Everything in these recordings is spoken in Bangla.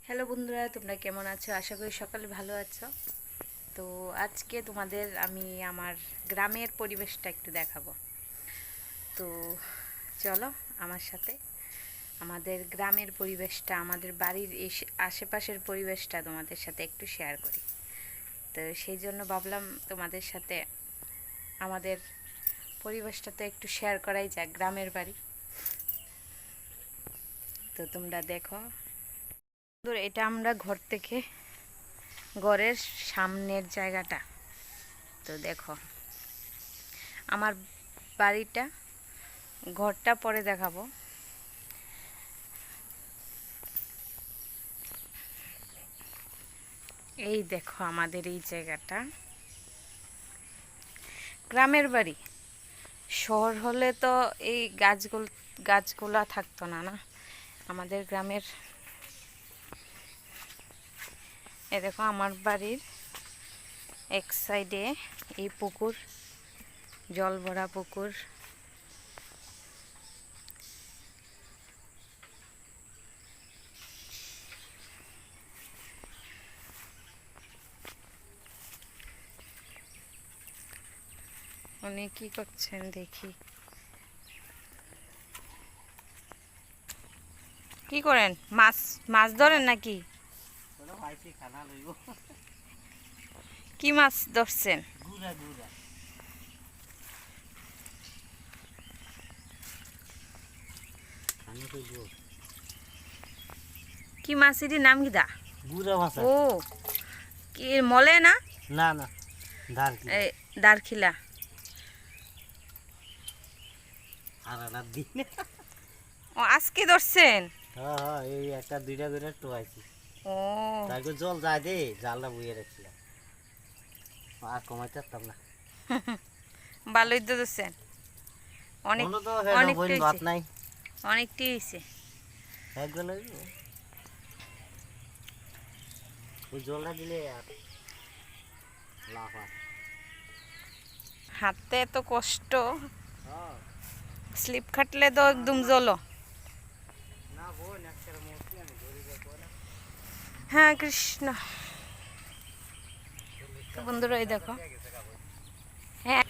হ্যালো বন্ধুরা, তোমরা কেমন আছো? আশা করি সকালে ভালো আছো। তো আজকে তোমাদের আমি আমার গ্রামের পরিবেশটা একটু দেখাবো। তো চলো আমার সাথে আমাদের গ্রামের পরিবেশটা, আমাদের বাড়ির আশেপাশের পরিবেশটা তোমাদের সাথে একটু শেয়ার করি। তো সেই জন্য ভাবলাম তোমাদের সাথে আমাদের পরিবেশটা তো একটু শেয়ার করাই যাক, গ্রামের বাড়ি। তো তোমরা দেখো, এটা আমরা ঘর থেকে, ঘরের সামনের জায়গাটা। তো দেখো আমার বাড়িটা, ঘরটা পরে দেখাবো। এই দেখো আমাদের এই জায়গাটা গ্রামের বাড়ি। শহর হলে তো এই গাছগুলা থাকতো না না আমাদের গ্রামের। এ দেখো আমার বাড়ির এক সাইডে এই পুকুর, জল ভরা পুকুর। উনি কি করছেন দেখি, কি করেন? মাছ মাছ ধরেন নাকি? কি মাছ ধরছেন? কি মাছ? এটির নাম কিদা? ও, কি মলে না? না না, দারখিলা। ও, আজকে ধরছেন? এই একটা দুইটা করে টোয়াইছি। ও, তারপর জল যায় দে, জালটা বুঝে রাখছিলাম, আর কমাইতে পারতাম না। ভালোই তো ধরছেন। অনেক তো অনেকটাই ভাত হয়েছে, নাই, অনেকটাই হয়েছে। একবেলা হইব। ওই জলটা দিলে আর লাভ হয়। হাতে এত কষ্ট, স্লিপ খাটলে তো একদম জ্বলো। না বোন, একটা মূর্তি আমি ধরি দেখো না। হ্যাঁ কৃষ্ণ। তো বন্ধুরা এই দেখো, হ্যাঁ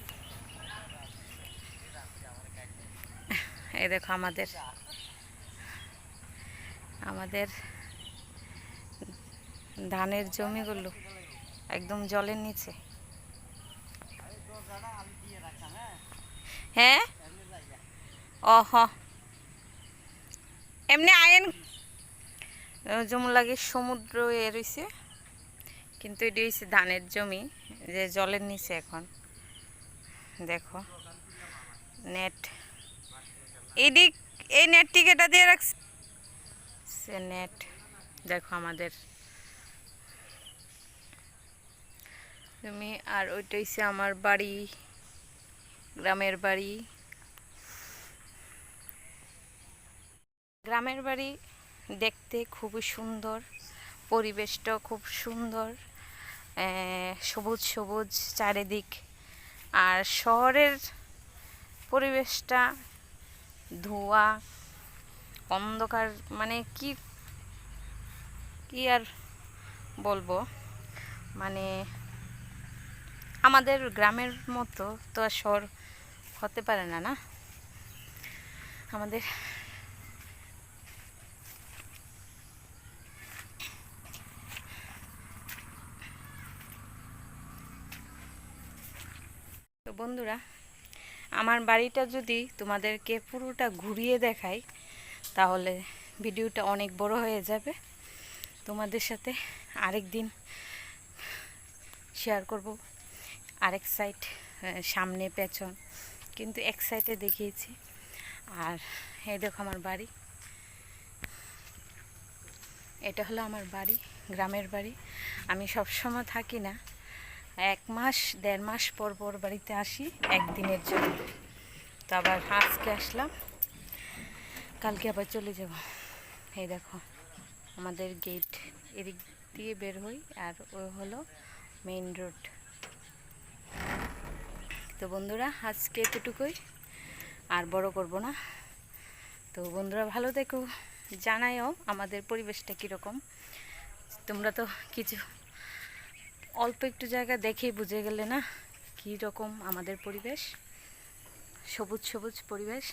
এই দেখো আমাদের আমাদের ধানের জমিগুলো একদম জলের নিচে। হ্যাঁ, ওহ, এমনি আয়েন যেমন লাগে সমুদ্র এ রয়েছে, কিন্তু এটি হচ্ছে ধানের জমি, যে জলের নিচে এখন। দেখো নেট, এইদিক, এই নেটটি কেটে দিয়ে রাখছে সে নেট। দেখো আমাদের জমি, আর ওইটা হচ্ছে আমার বাড়ি, গ্রামের বাড়ি। গ্রামের বাড়ি দেখতে খুবই সুন্দর, পরিবেশটা খুব সুন্দর, সবুজ সবুজ চারিদিক। আর শহরের পরিবেশটা ধোঁয়া, অন্ধকার, মানে কি কি আর বলবো, মানে আমাদের গ্রামের মতো তো আর শহর হতে পারে না না আমাদের। তো বন্ধুরা, আমার বাড়িটা যদি তোমাদেরকে পুরোটা ঘুরিয়ে দেখাই তাহলে ভিডিওটা অনেক বড় হয়ে যাবে। তোমাদের সাথে আরেক দিন শেয়ার করব আরেক সাইড, সামনে পেছন, কিন্তু এক সাইডে দেখিয়েছি। আর এই দেখো আমার বাড়ি, এটা হলো আমার বাড়ি, গ্রামের বাড়ি। আমি সব সময় থাকি না, 1 মাস 1.5 মাস পর পর বাড়িতে আসি একদিনের জন্য। তো আবার আজকে আসলাম, কালকে আবার চলে যাব। এই দেখো আমাদের গেট, এদিক দিয়ে বের হই, আর ওই হলো মেইন রোড। তো বন্ধুরা আজকে এতটুকুই, আর বড় করব না। তো বন্ধুরা ভালো থেকো, জানায়ও আমাদের পরিবেশটা কীরকম। তোমরা তো কিছু অল্প একটু জায়গা দেখেই বুঝে গেলে না কী রকম আমাদের পরিবেশ, সবুজ সবুজ পরিবেশ।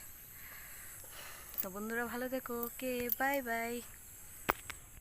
তো বন্ধুরা ভালো থেকো, ওকে বাই বাই।